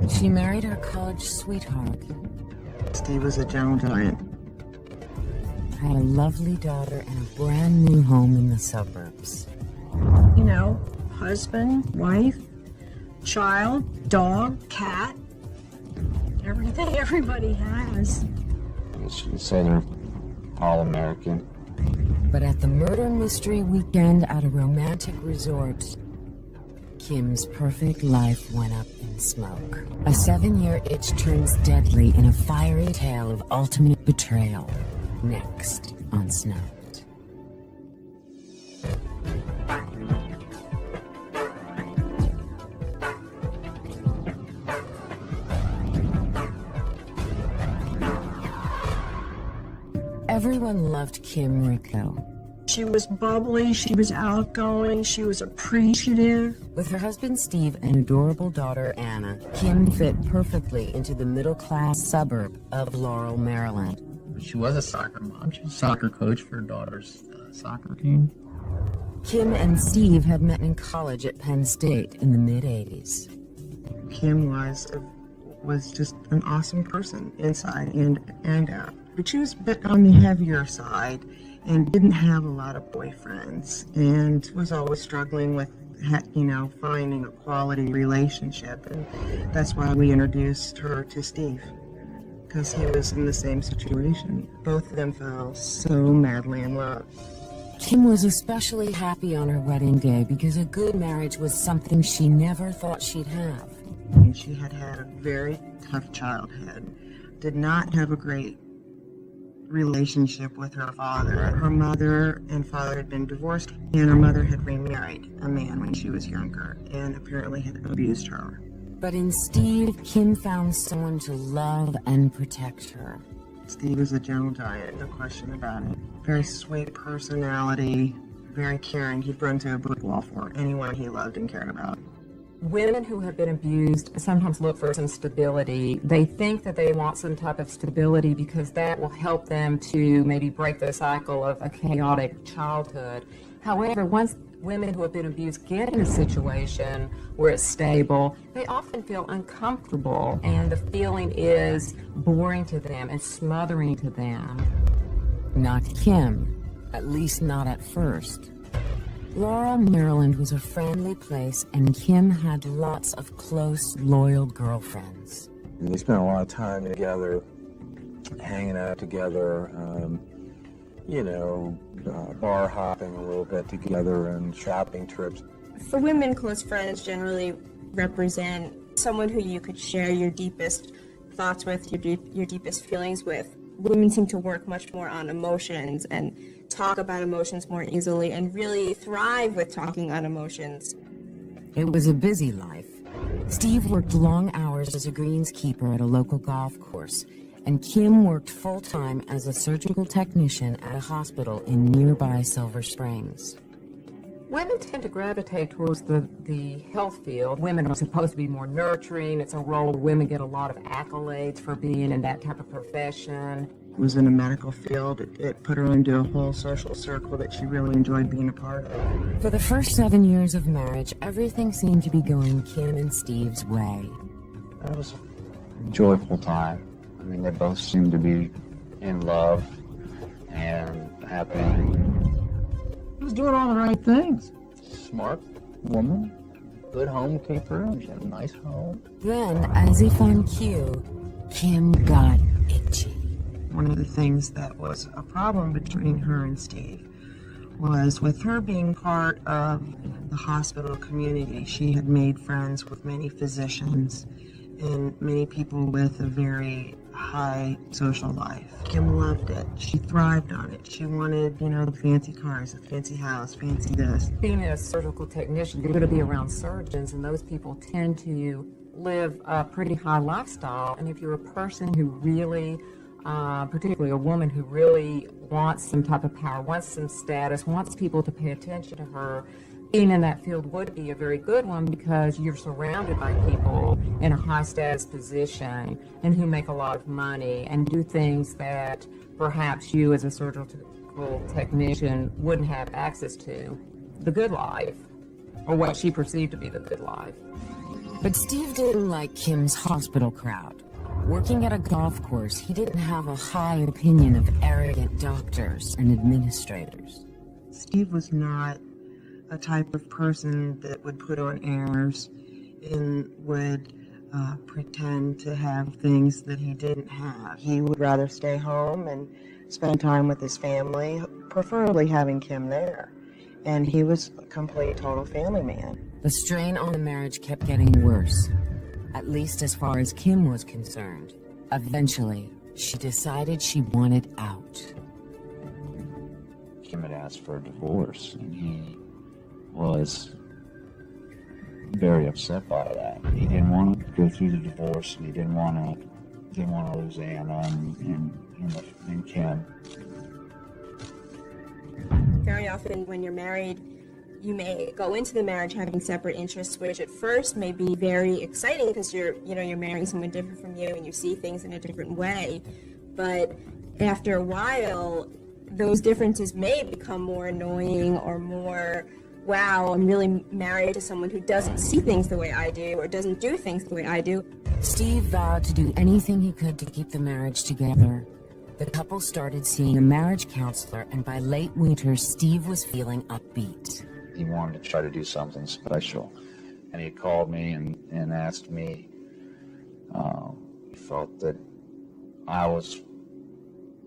She married her college sweetheart, Steve was a gentle giant. had a lovely daughter and a brand new home in the suburbs. You know, husband, wife, child, dog, cat, everything everybody has. She'd say they're all American. But at the murder mystery weekend at a romantic resort, Kim's perfect life went up in smoke. A 7-year itch turns deadly in a fiery tale of ultimate betrayal. Next on Snubbed. Everyone loved Kim Rico. She was bubbly, she was outgoing, she was appreciative. With her husband Steve and adorable daughter Anna, Kim fit perfectly into the middle-class suburb of Laurel, Maryland. She was a soccer mom. She was a soccer coach for her daughter's soccer team. Kim and Steve had met in college at Penn State in the mid-'80s. Kim was just an awesome person inside and out. But she was a bit on the heavier side and didn't have a lot of boyfriends and was always struggling with, finding a quality relationship. And that's why we introduced her to Steve, because he was in the same situation. Both of them fell so madly in love. Kim was especially happy on her wedding day because a good marriage was something she never thought she'd have. And she had had a very tough childhood, did not have a great relationship with her father. Her mother and father had been divorced, and her mother had remarried a man when she was younger and apparently had abused her. But in Steve, Kim found someone to love and protect her. Steve is a gentle giant, no question about it. Very sweet personality, very caring. He'd run to a brick wall for anyone he loved and cared about. Women who have been abused sometimes look for some stability. They think that they want some type of stability because that will help them to maybe break the cycle of a chaotic childhood. However, once women who have been abused get in a situation where it's stable, they often feel uncomfortable, and the feeling is boring to them and smothering to them. Not Kim, at least not at first. Laurel, Maryland was a friendly place, and Kim had lots of close, loyal girlfriends. And they spent a lot of time together, hanging out together, bar hopping a little bit together and shopping trips. For women, close friends generally represent someone who you could share your deepest thoughts with, your deepest feelings with. Women seem to work much more on emotions and talk about emotions more easily and really thrive with talking on emotions. It was a busy life. Steve worked long hours as a greenskeeper at a local golf course, and Kim worked full-time as a surgical technician at a hospital in nearby Silver Springs. Women tend to gravitate towards the health field. Women are supposed to be more nurturing. It's a role where women get a lot of accolades for being in that type of profession. Was in a medical field. It put her into a whole social circle that she really enjoyed being a part of. For the first 7 years of marriage, everything seemed to be going Kim and Steve's way. It was a joyful time. I mean, they both seemed to be in love and happy. She was doing all the right things. Smart woman, good homekeeper. She had a nice home. Then, as if on cue, Kim got itchy. One of the things that was a problem between her and Steve was, with her being part of the hospital community, she had made friends with many physicians and many people with a very high social life. Kim loved it. She thrived on it. She wanted, the fancy cars, a fancy house, fancy this. Being a surgical technician, you're going to be around surgeons, and those people tend to live a pretty high lifestyle. And if you're a person who really particularly a woman who really wants some type of power, wants some status, wants people to pay attention to her, being in that field would be a very good one because you're surrounded by people in a high status position and who make a lot of money and do things that perhaps you as a surgical technician wouldn't have access to. The good life, or what she perceived to be the good life. But Steve didn't like Kim's hospital crowd. Working at a golf course, he didn't have a high opinion of arrogant doctors and administrators. Steve was not a type of person that would put on airs and would pretend to have things that he didn't have. He would rather stay home and spend time with his family, preferably having Kim there. And he was a complete, total family man. The strain on the marriage kept getting worse, at least as far as Kim was concerned. Eventually, she decided she wanted out. Kim had asked for a divorce, and he was very upset by that. He didn't want to go through the divorce, and he didn't want to lose Anna and Kim. Very often when you're married, you may go into the marriage having separate interests, which at first may be very exciting because you're marrying someone different from you and you see things in a different way. But after a while, those differences may become more annoying or more, wow, I'm really married to someone who doesn't see things the way I do or doesn't do things the way I do. Steve vowed to do anything he could to keep the marriage together. The couple started seeing a marriage counselor, and by late winter, Steve was feeling upbeat. He wanted to try to do something special, and he called me and asked me. He felt that I was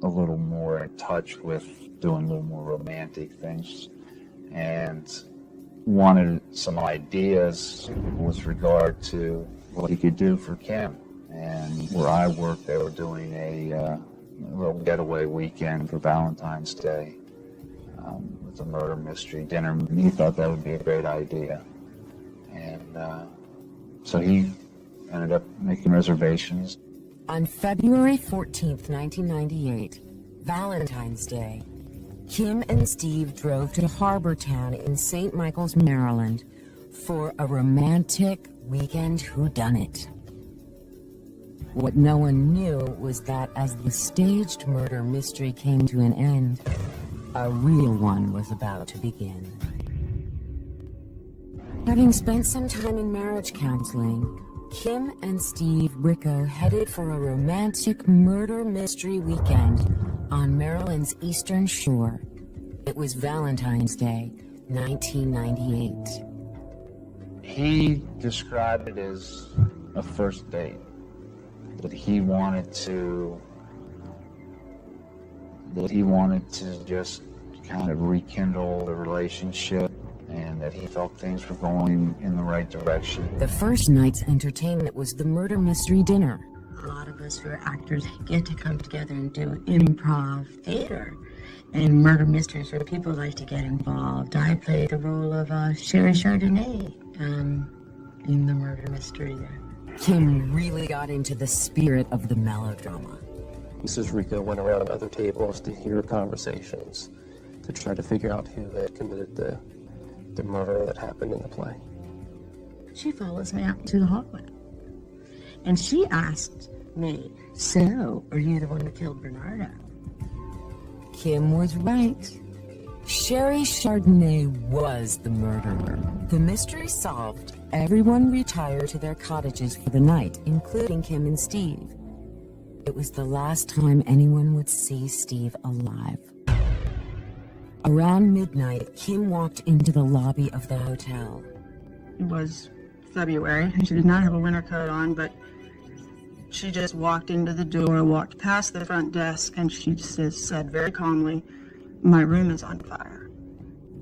a little more in touch with doing a little more romantic things, and wanted some ideas with regard to what he could do for Kim. And where I worked, they were doing a little getaway weekend for Valentine's Day. With a murder mystery dinner. And he thought that would be a great idea. And so he ended up making reservations. On February 14th, 1998, Valentine's Day, Kim and Steve drove to Harbortown in St. Michael's, Maryland, for a romantic weekend whodunit. What no one knew was that as the staged murder mystery came to an end, a real one was about to begin. Having spent some time in marriage counseling, Kim and Steve Ricco headed for a romantic murder mystery weekend on Maryland's Eastern Shore. It was Valentine's Day, 1998. He described it as a first date. That he wanted to just kind of rekindle the relationship, and that he felt things were going in the right direction. The first night's entertainment was the murder mystery dinner. A lot of us who are actors get to come together and do improv theater and murder mysteries where people like to get involved. I played the role of Sherry Chardonnay in the murder mystery there. Kim really got into the spirit of the melodrama. Mrs. Ricco went around other tables to hear conversations to try to figure out who had committed the murder that happened in the play. She follows me out to the hallway. And she asked me, so, are you the one who killed Bernardo? Kim was right. Sherry Chardonnay was the murderer. The mystery solved, everyone retired to their cottages for the night, including Kim and Steve. It was the last time anyone would see Steve alive. Around midnight, Kim walked into the lobby of the hotel. It was February, and she did not have a winter coat on, but she just walked into the door, walked past the front desk, and she just said very calmly, "My room is on fire."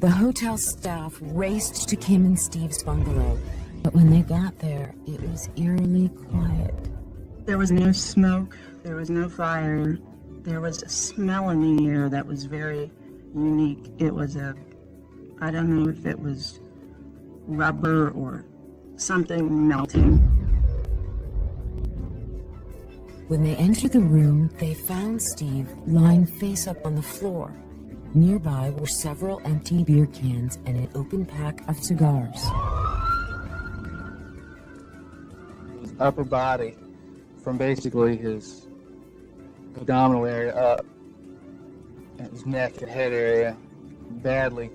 The hotel staff raced to Kim and Steve's bungalow, but when they got there, it was eerily quiet. There was no smoke, there was no fire, there was a smell in the air that was very unique. It was I don't know if it was rubber or something melting. When they entered the room, they found Steve lying face up on the floor. Nearby were several empty beer cans and an open pack of cigars. His upper body, from basically his abdominal area up, and his neck and head area, badly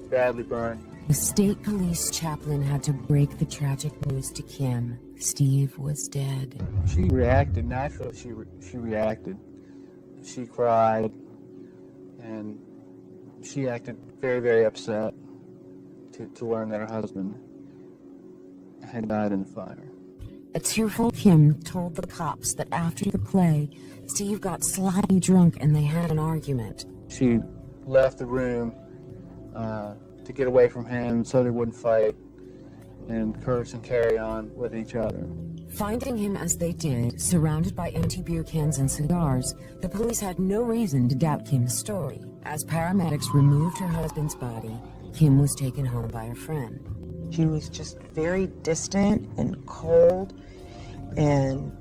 burned. The state police chaplain had to break the tragic news to Kim. Steve was dead. She reacted naturally. She reacted. She cried, and she acted very, very upset to learn that her husband had died in the fire. A tearful Kim told the cops that after the play, Steve got sloppy drunk and they had an argument. She left the room to get away from him so they wouldn't fight and curse and carry on with each other. Finding him as they did, surrounded by empty beer cans and cigars, the police had no reason to doubt Kim's story. As paramedics removed her husband's body, Kim was taken home by a friend. She was just very distant and cold and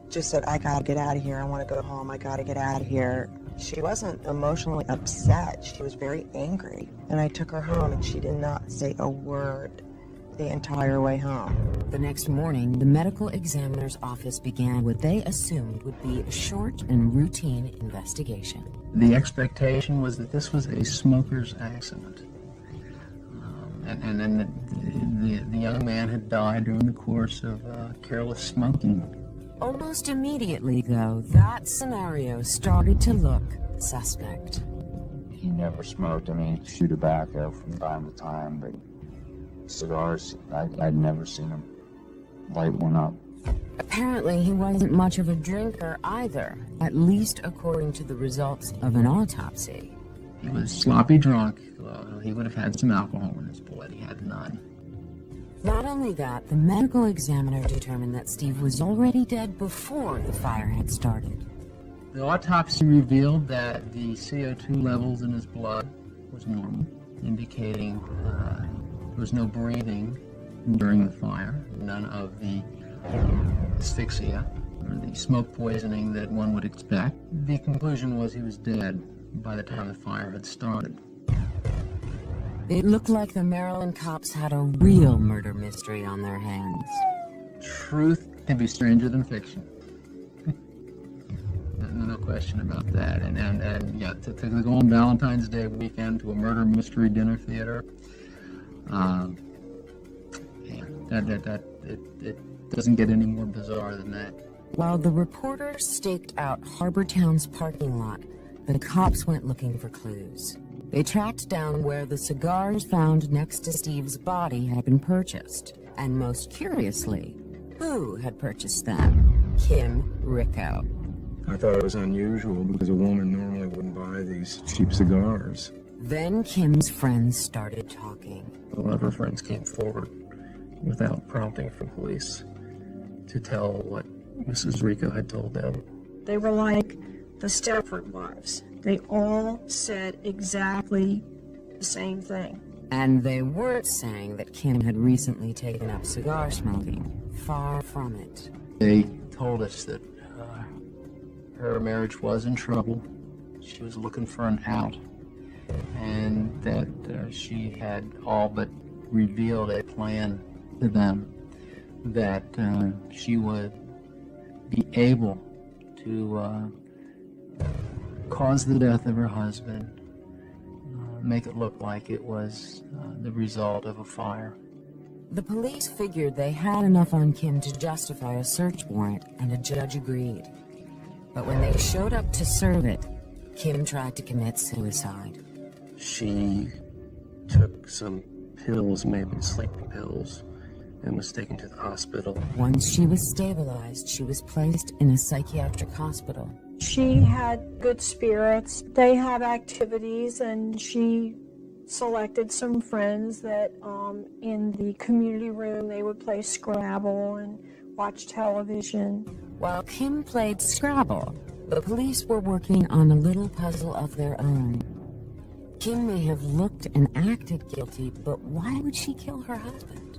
just said, I gotta get out of here. I want to go home. I gotta get out of here. She wasn't emotionally upset. She was very angry. And I took her home and she did not say a word the entire way home. The next morning, the medical examiner's office began what they assumed would be a short and routine investigation. The expectation was that this was a smoker's accident. And then the young man had died during the course of careless smoking. Almost immediately, though, that scenario started to look suspect. He never smoked. I mean, he'd chew tobacco from time to time, but cigars, I'd never seen him light one up. Apparently, he wasn't much of a drinker either, at least according to the results of an autopsy. He was sloppy drunk. He would have had some alcohol in his blood. He had none. Not only that, the medical examiner determined that Steve was already dead before the fire had started. The autopsy revealed that the CO2 levels in his blood was normal, indicating there was no breathing during the fire, none of the asphyxia or the smoke poisoning that one would expect. The conclusion was he was dead by the time the fire had started. It looked like the Maryland cops had a real murder mystery on their hands. Truth can be stranger than fiction. No question about that. And yeah, to go on Valentine's Day weekend to a murder mystery dinner theater, it doesn't get any more bizarre than that. While the reporters staked out Harbortown's parking lot, the cops went looking for clues. They tracked down where the cigars found next to Steve's body had been purchased. And most curiously, who had purchased them? Kim Rico. I thought it was unusual because a woman normally wouldn't buy these cheap cigars. Then Kim's friends started talking. A lot of her friends came forward without prompting from police to tell what Mrs. Rico had told them. They were like the Stepford wives. They all said exactly the same thing. And they weren't saying that Kim had recently taken up cigar smoking. Far from it. They told us that her marriage was in trouble. She was looking for an out. And that she had all but revealed a plan to them that she would be able to cause the death of her husband, make it look like it was the result of a fire. The police figured they had enough on Kim to justify a search warrant, and a judge agreed. But when they showed up to serve it, Kim tried to commit suicide. She took some pills, maybe sleeping pills, and was taken to the hospital. Once she was stabilized, she was placed in a psychiatric hospital. She had good spirits. They had activities, and she selected some friends that in the community room they would play Scrabble and watch television. While Kim played Scrabble, the police were working on a little puzzle of their own. Kim may have looked and acted guilty, but why would she kill her husband?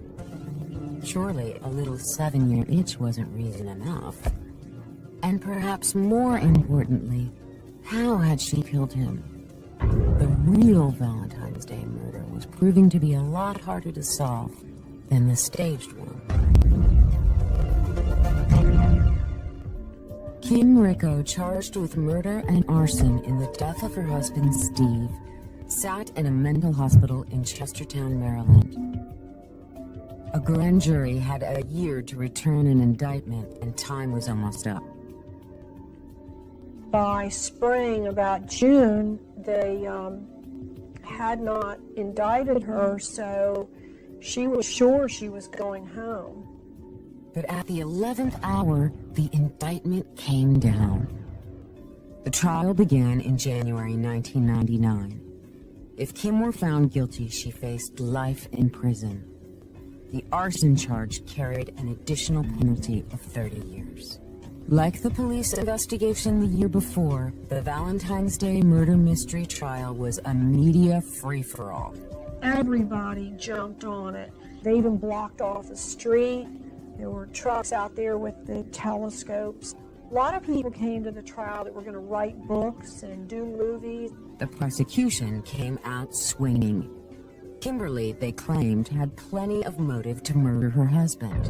Surely a little 7-year itch wasn't reason enough. And perhaps more importantly, how had she killed him? The real Valentine's Day murder was proving to be a lot harder to solve than the staged one. Kim Rico, charged with murder and arson in the death of her husband Steve, sat in a mental hospital in Chestertown, Maryland. A grand jury had a year to return an indictment, and time was almost up. By spring, about June, they had not indicted her, so she was sure she was going home. But at the 11th hour, the indictment came down. The trial began in January 1999. If Kim were found guilty, she faced life in prison. The arson charge carried an additional penalty of 30 years. Like the police investigation the year before, the Valentine's Day murder mystery trial was a media free-for-all. Everybody jumped on it. They even blocked off the street. There were trucks out there with the telescopes. A lot of people came to the trial that were going to write books and do movies. The prosecution came out swinging. Kimberly, they claimed, had plenty of motive to murder her husband.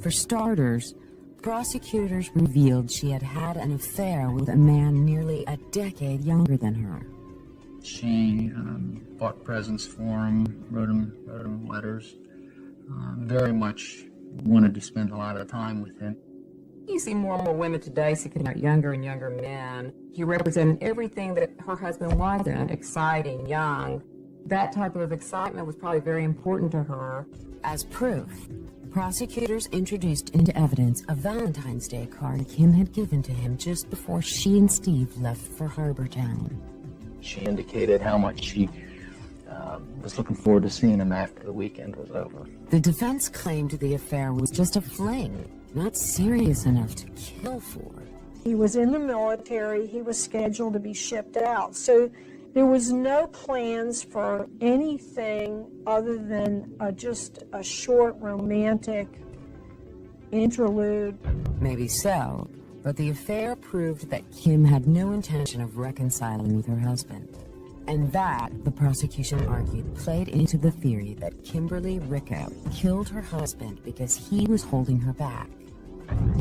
For starters, prosecutors revealed she had had an affair with a man nearly a decade younger than her. She bought presents for him, wrote him letters, very much wanted to spend a lot of time with him. You see more and more women today seeking out younger and younger men. He represented everything that her husband wasn't: exciting, young. That type of excitement was probably very important to her. As proof, prosecutors introduced into evidence a Valentine's Day card Kim had given to him just before she and Steve left for Harbortown. She indicated how much she was looking forward to seeing him after the weekend was over. The defense claimed the affair was just a fling, not serious enough to kill for. He was in the military. He was scheduled to be shipped out. So there was no plans for anything other than just a short romantic interlude. Maybe so, but the affair proved that Kim had no intention of reconciling with her husband. And that, the prosecution argued, played into the theory that Kimberly Ricco killed her husband because he was holding her back.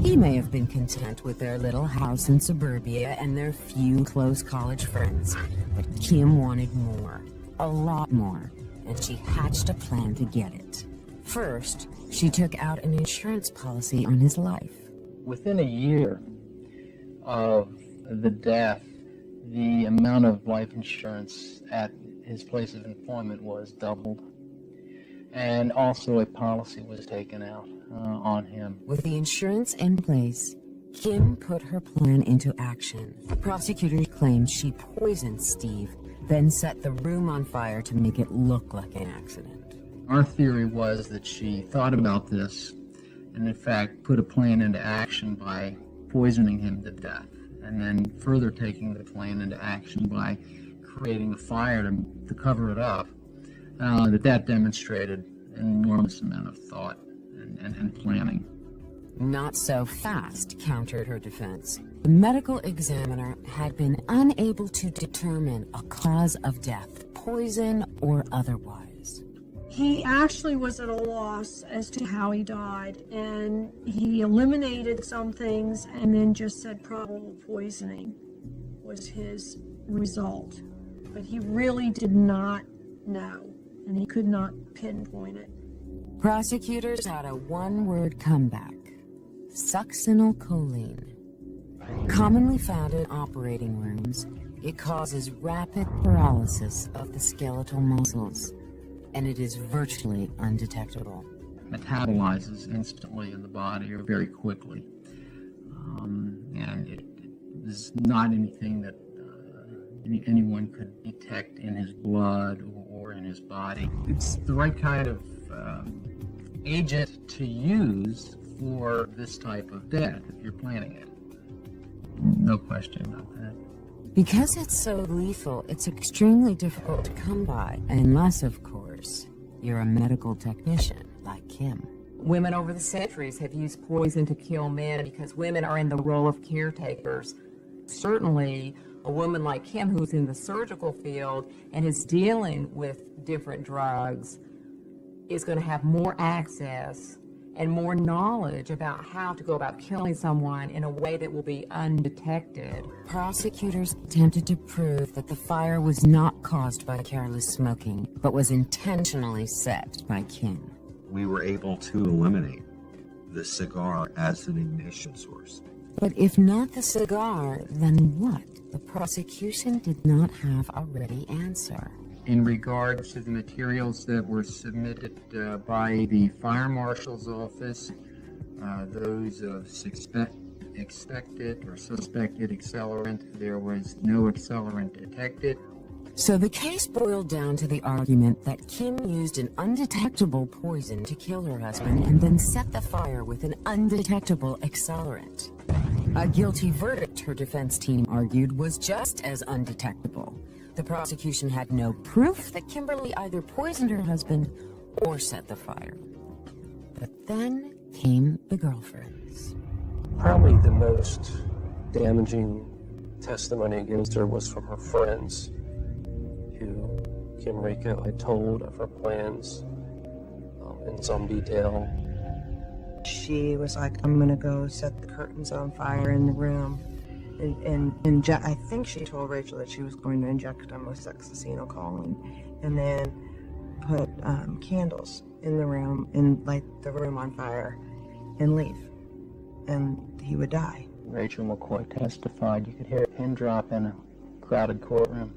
He may have been content with their little house in suburbia and their few close college friends, but Kim wanted more, a lot more, and she hatched a plan to get it. First, she took out an insurance policy on his life. Within a year of the death, the amount of life insurance at his place of employment was doubled. And also a policy was taken out on him. With the insurance in place, Kim put her plan into action. Prosecutors claimed she poisoned Steve, then set the room on fire to make it look like an accident. Our theory was that she thought about this and in fact put a plan into action by poisoning him to death, and then further taking the plan into action by creating a fire to cover it up. That demonstrated an enormous amount of thought and planning. Not so fast, countered her defense. The medical examiner had been unable to determine a cause of death, poison or otherwise. He actually was at a loss as to how he died, and he eliminated some things and then just said probable poisoning was his result. But he really did not know, and he could not pinpoint it. Prosecutors had a one-word comeback: succinylcholine. Commonly found in operating rooms, it causes rapid paralysis of the skeletal muscles, and it is virtually undetectable. Metabolizes instantly in the body or very quickly. And it is not anything that anyone could detect in his blood or in his body. It's the right kind of agent to use for this type of death if you're planning it. No question about that. Because it's so lethal, it's extremely difficult to come by, unless, of course, you're a medical technician like Kim. Women over the centuries have used poison to kill men because women are in the role of caretakers. Certainly, a woman like Kim, who's in the surgical field and is dealing with different drugs, is going to have more access and more knowledge about how to go about killing someone in a way that will be undetected. Prosecutors attempted to prove that the fire was not caused by careless smoking, but was intentionally set by Kim. We were able to eliminate the cigar as an ignition source. But if not the cigar, then what? The prosecution did not have a ready answer. In regards to the materials that were submitted by the fire marshal's office, those of expected or suspected accelerant, there was no accelerant detected. So the case boiled down to the argument that Kim used an undetectable poison to kill her husband and then set the fire with an undetectable accelerant. A guilty verdict, her defense team argued, was just as undetectable. The prosecution had no proof that Kimberly either poisoned her husband or set the fire. But then came the girlfriends. Probably the most damaging testimony against her was from her friends, who Kim Rico had told of her plans in some detail. She was like, I'm gonna go set the curtains on fire in the room. And I think she told Rachel that she was going to inject them with succinylcholine and then put candles in the room and light the room on fire and leave. And he would die. Rachel McCoy testified. You could hear a pin drop in a crowded courtroom.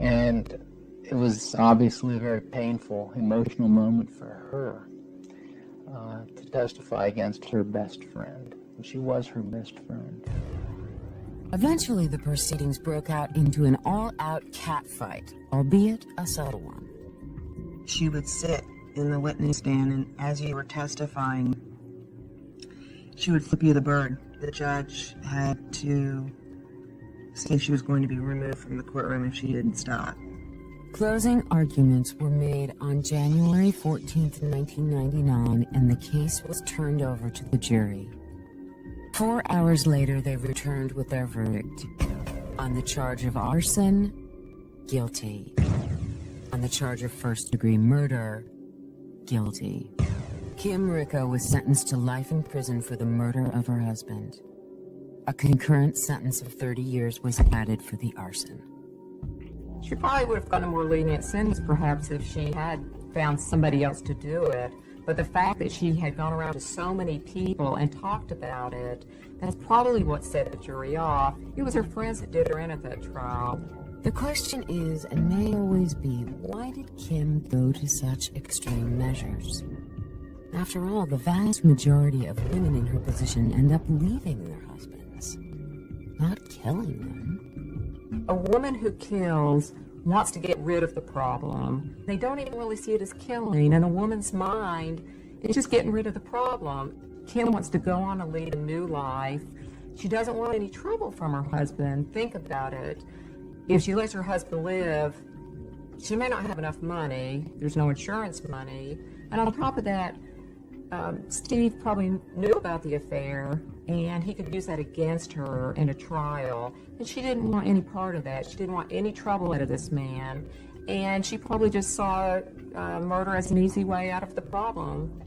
And it was obviously a very painful, emotional moment for her to testify against her best friend. And she was her best friend. Eventually, the proceedings broke out into an all-out catfight, albeit a subtle one. She would sit in the witness stand, and as you were testifying, she would flip you the bird. The judge had to say she was going to be removed from the courtroom if she didn't stop. Closing arguments were made on January 14th, 1999, and the case was turned over to the jury. 4 hours later, they returned with their verdict. On the charge of arson, guilty. On the charge of first-degree murder, guilty. Kim Rico was sentenced to life in prison for the murder of her husband. A concurrent sentence of 30 years was added for the arson. She probably would have gotten a more lenient sentence, perhaps, if she had found somebody else to do it. But the fact that she had gone around to so many people and talked about it, that's probably what set the jury off. It was her friends that did her in at that trial. The question is, and may always be, why did Kim go to such extreme measures? After all, the vast majority of women in her position end up leaving their husbands, not killing them. A woman who kills wants to get rid of the problem. They don't even really see it as killing. In a woman's mind, it's just getting rid of the problem. Kim wants to go on and lead a new life. She doesn't want any trouble from her husband. Think about it. If she lets her husband live, she may not have enough money. There's no insurance money. And on top of that, Steve probably knew about the affair, and he could use that against her in a trial. And she didn't want any part of that. She didn't want any trouble out of this man. And she probably just saw murder as an easy way out of the problem.